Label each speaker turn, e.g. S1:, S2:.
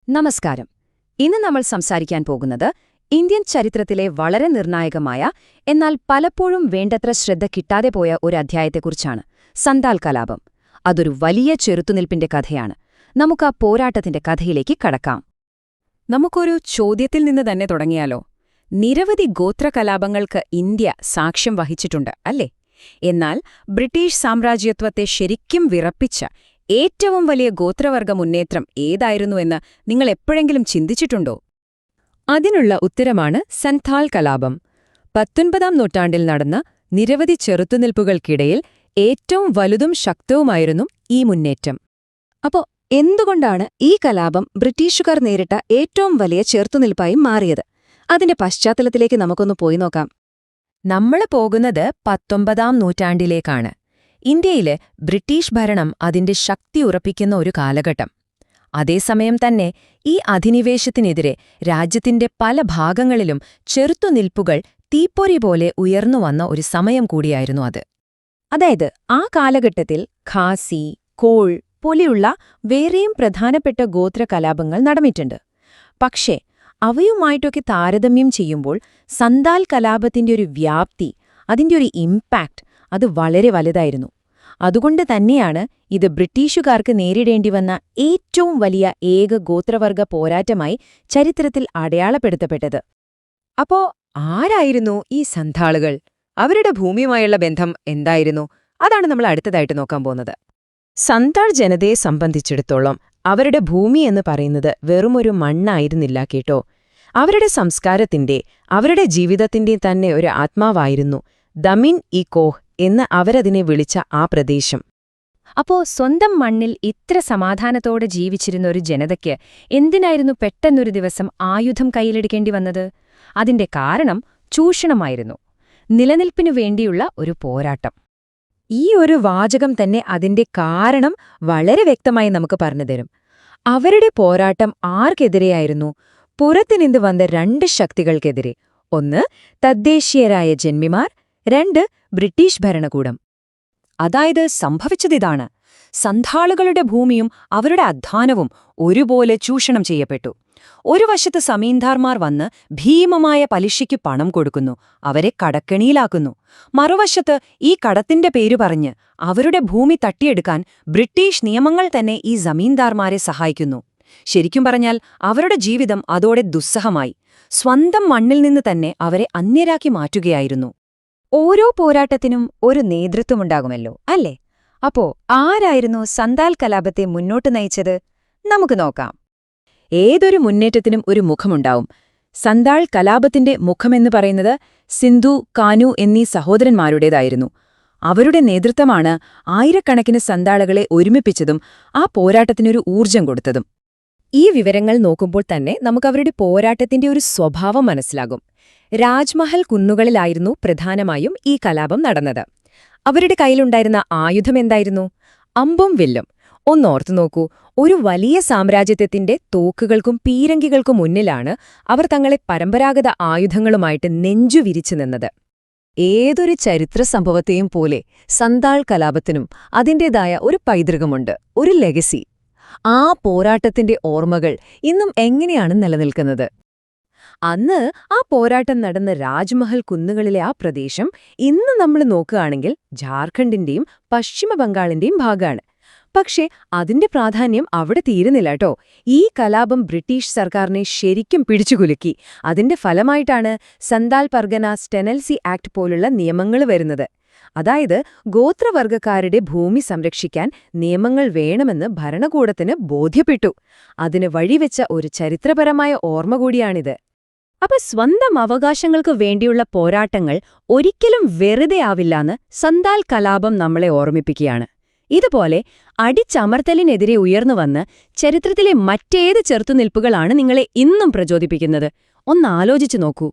S1: നമസ്കാരം. ഇന്ന് നമ്മൾ സംസാരിക്കാൻ പോകുന്നത് ഇന്ത്യൻ ചരിത്രത്തിലെ വളരെ നിർണായകമായ, എന്നാൽ പലപ്പോഴും വേണ്ടത്ര ശ്രദ്ധ കിട്ടാതെ പോയ ഒരു അധ്യായത്തെക്കുറിച്ചാണ്. സന്താൽ കലാപം. അതൊരു വലിയ ചെറുത്തുനിൽപ്പിന്റെ കഥയാണ്. നമുക്ക് ആ പോരാട്ടത്തിന്റെ കഥയിലേക്ക് കടക്കാം. നമുക്കൊരു ചോദ്യത്തിൽ നിന്ന് തന്നെ തുടങ്ങിയാലോ? നിരവധി ഗോത്രകലാപങ്ങൾക്ക് ഇന്ത്യ സാക്ഷ്യം വഹിച്ചിട്ടുണ്ട്, അല്ലേ? എന്നാൽ ബ്രിട്ടീഷ് സാമ്രാജ്യത്വത്തെ ശരിക്കും വിറപ്പിച്ച ഏറ്റവും വലിയ ഗോത്രവർഗ മുന്നേറ്റം ഏതായിരുന്നുവെന്ന് നിങ്ങൾ എപ്പോഴെങ്കിലും ചിന്തിച്ചിട്ടുണ്ടോ? അതിനുള്ള ഉത്തരമാണ് സന്താൽ കലാപം. 19-ാം നൂറ്റാണ്ടിൽ നടന്ന നിരവധി ചെറുത്തുനിൽപ്പുകൾക്കിടയിൽ ഏറ്റവും വലുതും ശക്തവുമായിരുന്നു ഈ മുന്നേറ്റം. അപ്പോ എന്തുകൊണ്ടാണ് ഈ കലാപം ബ്രിട്ടീഷുകാർ നേരിട്ട ഏറ്റവും വലിയ ചെറുത്തുനിൽപ്പായി മാറിയത്? അതിന്റെ പശ്ചാത്തലത്തിലേക്ക് നമുക്കൊന്ന് പോയി നോക്കാം. നമ്മൾ പോകുന്നത് 19-ാം നൂറ്റാണ്ടിലേക്കാണ്. ഇന്ത്യയിലെ ബ്രിട്ടീഷ് ഭരണം അതിന്റെ ശക്തി ഉറപ്പിക്കുന്ന ഒരു കാലഘട്ടം. അതേസമയം തന്നെ ഈ അധിനിവേശത്തിനെതിരെ രാജ്യത്തിന്റെ പല ഭാഗങ്ങളിലും ചെറുത്തുനിൽപ്പുകൾ തീപ്പൊരി പോലെ ഉയർന്നുവന്ന ഒരു സമയം കൂടിയായിരുന്നു അത്. അതായത് ആ കാലഘട്ടത്തിൽ ഖാസി, കോൾ പോലെയുള്ള വേറെയും പ്രധാനപ്പെട്ട ഗോത്രകലാപങ്ങൾ നടന്നിട്ടുണ്ട്. പക്ഷേ അവയുമായിട്ടൊക്കെ താരതമ്യം ചെയ്യുമ്പോൾ സന്താൽ കലാപത്തിന്റെ ഒരു വ്യാപ്തി, അതിന്റെ ഒരു ഇംപാക്ട് അത് വളരെ വലുതായിരുന്നു. അതുകൊണ്ട് തന്നെയാണ് ഇത് ബ്രിട്ടീഷുകാർക്ക് നേരിടേണ്ടി വന്ന ഏറ്റവും വലിയ ഏക ഗോത്രവർഗ പോരാട്ടമായി ചരിത്രത്തിൽ അടയാളപ്പെടുത്തപ്പെട്ടത്. അപ്പോ ആരായിരുന്നു ഈ സന്താളുകൾ? അവരുടെ ഭൂമിയുമായുള്ള ബന്ധം എന്തായിരുന്നു? അതാണ് നമ്മൾ അടുത്തതായിട്ട് നോക്കാൻ പോകുന്നത്. സന്താൾ ജനതയെ സംബന്ധിച്ചിടത്തോളം അവരുടെ ഭൂമി എന്ന് പറയുന്നത് വെറുമൊരു മണ്ണായിരുന്നില്ല കേട്ടോ. അവരുടെ സംസ്കാരത്തിന്റെ, അവരുടെ ജീവിതത്തിന്റെ തന്നെ ഒരു ആത്മാവായിരുന്നു ദമിൻ ഇ കോഹ് എന്ന് അവരതിനെ വിളിച്ച ആ പ്രദേശം. അപ്പോ സ്വന്തം മണ്ണിൽ ഇത്ര സമാധാനത്തോടെ ജീവിച്ചിരുന്ന ഒരു ജനതയ്ക്ക് എന്തിനായിരുന്നു പെട്ടെന്നൊരു ദിവസം ആയുധം കയ്യിലെടുക്കേണ്ടി വന്നത്? അതിന്റെ കാരണം ചൂഷണമായിരുന്നു. നിലനിൽപ്പിനു വേണ്ടിയുള്ള ഒരു പോരാട്ടം. ഈ ഒരു വാചകം തന്നെ അതിന്റെ കാരണം വളരെ വ്യക്തമായി നമുക്ക് പറഞ്ഞുതരും. അവരുടെ പോരാട്ടം ആർക്കെതിരെയായിരുന്നു? പുറത്തുനിന്ന് വന്ന രണ്ട് ശക്തികൾക്കെതിരെ. ഒന്ന് തദ്ദേശീയരായ ജന്മിമാർ, രണ്ട് ബ്രിട്ടീഷ് ഭരണകൂടം. അതായത് സംഭവിച്ചതിതാണ്. സന്താളുകളുടെ ഭൂമിയും അവരുടെ അധ്വാനവും ഒരുപോലെ ചൂഷണം ചെയ്യപ്പെട്ടു. ഒരു വശത്ത് സമീന്ദാർമാർ വന്ന് ഭീമമായ പലിശയ്ക്ക് പണം കൊടുക്കുന്നു, അവരെ കടക്കെണിയിലാക്കുന്നു. മറുവശത്ത് ഈ കടത്തിന്റെ പേരു പറഞ്ഞ് അവരുടെ ഭൂമി തട്ടിയെടുക്കാൻ ബ്രിട്ടീഷ് നിയമങ്ങൾ തന്നെ ഈ ജമീന്ദാർമാരെ സഹായിക്കുന്നു. ശരിക്കും പറഞ്ഞാൽ അവരുടെ ജീവിതം അതോടെ ദുസ്സഹമായി. സ്വന്തം മണ്ണിൽ നിന്ന് തന്നെ അവരെ അന്യരാക്കി മാറ്റുകയായിരുന്നു. ഓരോ പോരാട്ടത്തിനും ഒരു നേതൃത്വമുണ്ടാകുമല്ലോ, അല്ലേ? അപ്പോ ആരായിരുന്നു സന്താൽ കലാപത്തെ മുന്നോട്ട് നയിച്ചത്? നമുക്ക് നോക്കാം. ഏതൊരു മുന്നേറ്റത്തിനും ഒരു മുഖമുണ്ടാവും. സന്താൾ കലാപത്തിന്റെ മുഖമെന്ന് പറയുന്നത് സിന്ധു, കാനു എന്നീ സഹോദരന്മാരുടേതായിരുന്നു. അവരുടെ നേതൃത്വമാണ് ആയിരക്കണക്കിന് സന്താളുകളെ ഒരുമിപ്പിച്ചതും ആ പോരാട്ടത്തിനൊരു ഊർജം കൊടുത്തതും. ഈ വിവരങ്ങൾ നോക്കുമ്പോൾ തന്നെ നമുക്കവരുടെ പോരാട്ടത്തിന്റെ ഒരു സ്വഭാവം മനസ്സിലാകും. രാജ്മഹൽ കുന്നുകളിലായിരുന്നു പ്രധാനമായും ഈ കലാപം നടന്നത്. അവരുടെ കയ്യിലുണ്ടായിരുന്ന ആയുധം എന്തായിരുന്നു? അമ്പും വില്ലും. ഒന്നോർത്തു നോക്കൂ, ഒരു വലിയ സാമ്രാജ്യത്വത്തിന്റെ തോക്കുകൾക്കും പീരങ്കികൾക്കും മുന്നിലാണ് അവർ തങ്ങളെ പരമ്പരാഗത ആയുധങ്ങളുമായിട്ട് നെഞ്ചുവിരിച്ചു നിന്നത്. ഏതൊരു ചരിത്ര സംഭവത്തെയും പോലെ സന്താൾ കലാപത്തിനും അതിൻ്റെതായ ഒരു പൈതൃകമുണ്ട്, ഒരു ലെഗസി. ആ പോരാട്ടത്തിന്റെ ഓർമ്മകൾ ഇന്നും എങ്ങനെയാണ് നിലനിൽക്കുന്നത്? അന്ന് ആ പോരാട്ടം നടന്ന രാജ്മഹൽ കുന്നുകളിലെ ആ പ്രദേശം ഇന്ന് നമ്മൾ നോക്കുകയാണെങ്കിൽ ജാർഖണ്ഡിന്റെയും പശ്ചിമ ബംഗാളിന്റെയും ഭാഗമാണ്. പക്ഷേ അതിന്റെ പ്രാധാന്യം അവിടെ തീരുന്നില്ല കേട്ടോ. ഈ കലാപം ബ്രിട്ടീഷ് സർക്കാരിനെ ശരിക്കും പിടിച്ചുകുലുക്കി. അതിന്റെ ഫലമായിട്ടാണ് സന്താൽ പർഗന ടെനൻസി ആക്ട് പോലുള്ള നിയമങ്ങൾ വരുന്നത്. അതായത് ഗോത്രവർഗക്കാരുടെ ഭൂമി സംരക്ഷിക്കാൻ നിയമങ്ങൾ വേണമെന്ന് ഭരണകൂടത്തിന് ബോധ്യപ്പെട്ടു. അതിന് വഴിവെച്ച ഒരു ചരിത്രപരമായ ഓർമ്മ കൂടിയാണിത്. അപ്പൊ സ്വന്തം അവകാശങ്ങൾക്ക് വേണ്ടിയുള്ള പോരാട്ടങ്ങൾ ഒരിക്കലും വെറുതെ ആവില്ലാന്ന് സന്താൽ കലാപം നമ്മളെ ഓർമ്മിപ്പിക്കുകയാണ്. ഇതുപോലെ അടിച്ചമർത്തലിനെതിരെ ഉയർന്നുവന്ന് ചരിത്രത്തിലെ മറ്റേത് ചെറുത്തുനിൽപ്പുകളാണ് നിങ്ങളെ ഇന്നും പ്രചോദിപ്പിക്കുന്നത്? ഒന്നാലോചിച്ചു നോക്കൂ.